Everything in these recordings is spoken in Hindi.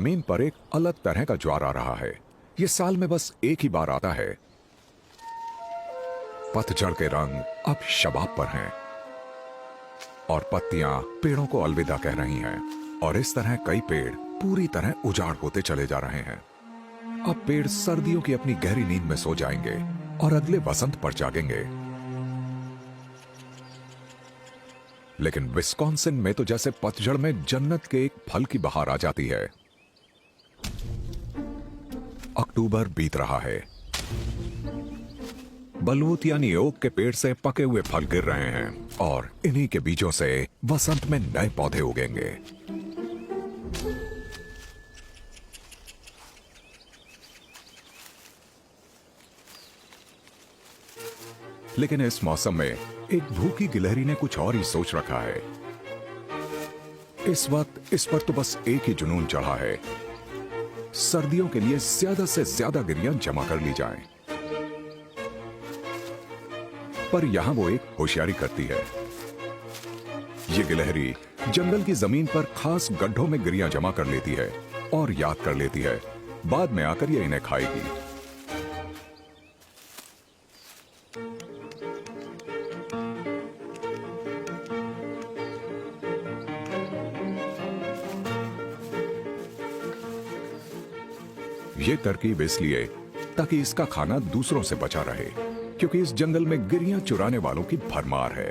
जमीन पर एक अलग तरह का ज्वार आ रहा है। ये साल में बस एक ही बार आता है। पतझड़ के रंग अब शबाब पर हैं और पत्तियां पेड़ों को अलविदा कह रही हैं। और इस तरह कई पेड़ पूरी तरह उजाड़ होते चले जा रहे हैं। अब पेड़ सर्दियों की अपनी गहरी नींद में सो जाएंगे और अगले वसंत पर जागेंगे। लेकिन विस्कॉन्सिन में तो जैसे पतझड़ में जन्नत के एक फल की बहार आ जाती है। अक्टूबर बीत रहा है। बलूत यानी ओक के पेड़ से पके हुए फल गिर रहे हैं और इन्हीं के बीजों से वसंत में नए पौधे उगेंगे। लेकिन इस मौसम में एक भूखी गिलहरी ने कुछ और ही सोच रखा है। इस वक्त इस पर तो बस एक ही जुनून चढ़ा है, सर्दियों के लिए ज्यादा से ज्यादा गिरियां जमा कर ली जाएं। पर यहां वो एक होशियारी करती है। ये गिलहरी जंगल की जमीन पर खास गड्ढों में गिरियां जमा कर लेती है और याद कर लेती है, बाद में आकर ये इन्हें खाएगी। ये तरकीब इसलिए ताकि इसका खाना दूसरों से बचा रहे, क्योंकि इस जंगल में गिरियां चुराने वालों की भरमार है।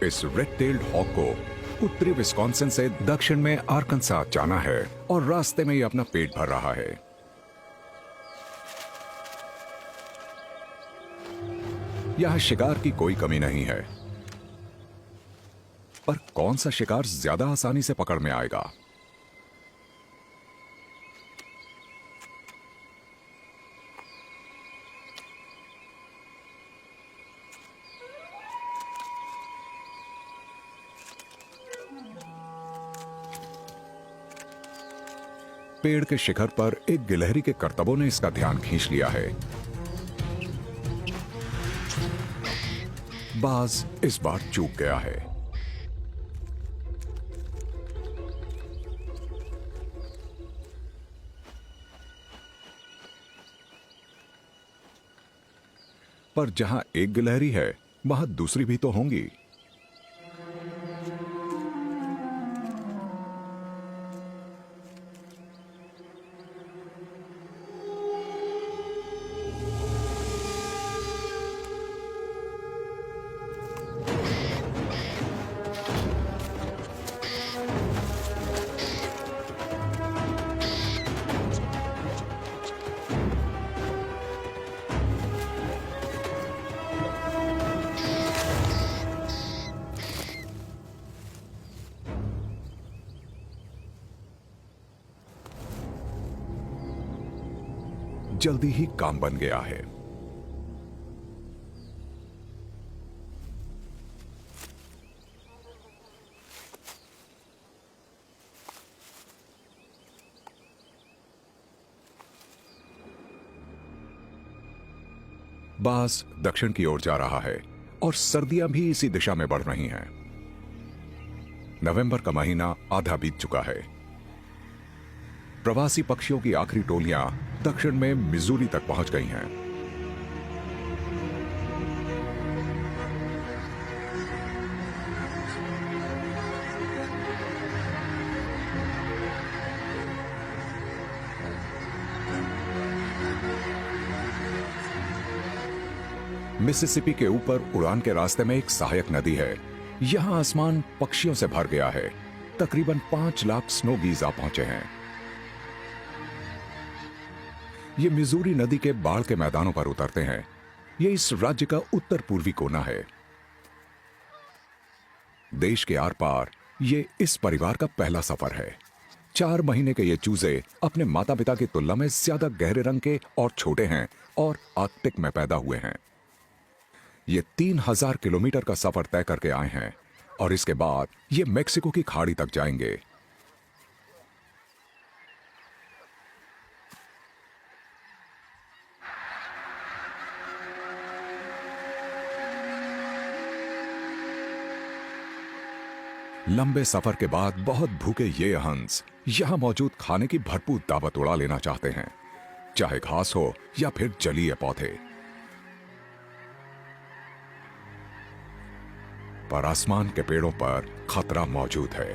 इस रेड टेल्ड हॉक को उत्तरी विस्कॉन्सिन से दक्षिण में आर्कनसास जाना है और रास्ते में ये अपना पेट भर रहा है। यहां शिकार की कोई कमी नहीं है, पर कौन सा शिकार ज्यादा आसानी से पकड़ में आएगा? पेड़ के शिखर पर एक गिलहरी के करतबों ने इसका ध्यान खींच लिया है। बाज इस बार चूक गया है। पर जहां एक गिलहरी है, वहां दूसरी भी तो होंगी। जल्दी ही काम बन गया है। बाज दक्षिण की ओर जा रहा है और सर्दियां भी इसी दिशा में बढ़ रही हैं। नवंबर का महीना आधा बीत चुका है। प्रवासी पक्षियों की आखिरी टोलियां दक्षिण में मिजूरी तक पहुंच गई हैं। मिसिसिपी के ऊपर उड़ान के रास्ते में एक सहायक नदी है। यहां आसमान पक्षियों से भर गया है। तकरीबन 5 लाख स्नो गीज आ पहुंचे हैं। ये मिजूरी नदी के बाढ़ के मैदानों पर उतरते हैं। ये इस राज्य का उत्तर पूर्वी कोना है। देश के आर पार ये इस परिवार का पहला सफर है। 4 महीने के ये चूजे अपने माता पिता की तुलना में ज्यादा गहरे रंग के और छोटे हैं और आर्कटिक में पैदा हुए हैं। ये 3000 किलोमीटर का सफर तय करके आए हैं और इसके बाद ये मेक्सिको की खाड़ी तक जाएंगे। लंबे सफर के बाद बहुत भूखे ये हंस यहाँ मौजूद खाने की भरपूर दावत उड़ा लेना चाहते हैं, चाहे घास हो या फिर जलीय पौधे। पर आसमान के पेड़ों पर खतरा मौजूद है।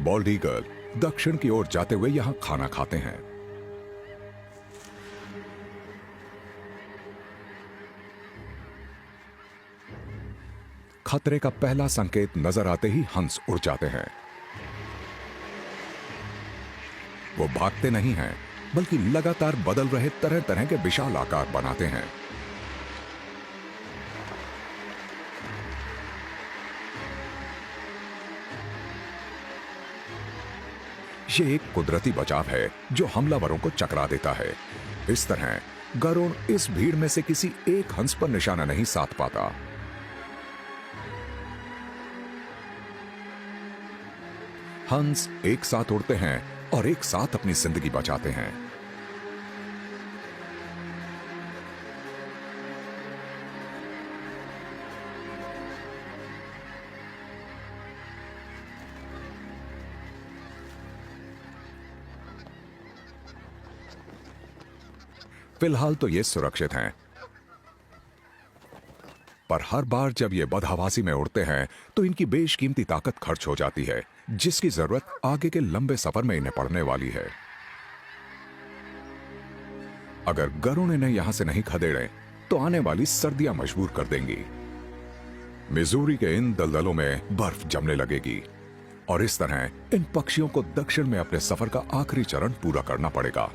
बॉल्ड ईगल दक्षिण की ओर जाते हुए यहां खाना खाते हैं। खतरे का पहला संकेत नजर आते ही हंस उड़ जाते हैं। वो भागते नहीं हैं, बल्कि लगातार बदल रहे तरह तरह के विशाल आकार बनाते हैं। ये एक कुदरती बचाव है जो हमलावरों को चकरा देता है। इस तरह गरुड़ इस भीड़ में से किसी एक हंस पर निशाना नहीं साध पाता। हंस एक साथ उड़ते हैं और एक साथ अपनी जिंदगी बचाते हैं। फिलहाल तो ये सुरक्षित हैं, पर हर बार जब ये बदहवासी में उड़ते हैं तो इनकी बेशकीमती ताकत खर्च हो जाती है, जिसकी जरूरत आगे के लंबे सफर में इन्हें पड़ने वाली है। अगर गरुड़ इन्हें यहां से नहीं खदेड़े तो आने वाली सर्दियां मजबूर कर देंगी। मिजूरी के इन दलदलों में बर्फ जमने लगेगी और इस तरह इन पक्षियों को दक्षिण में अपने सफर का आखिरी चरण पूरा करना पड़ेगा।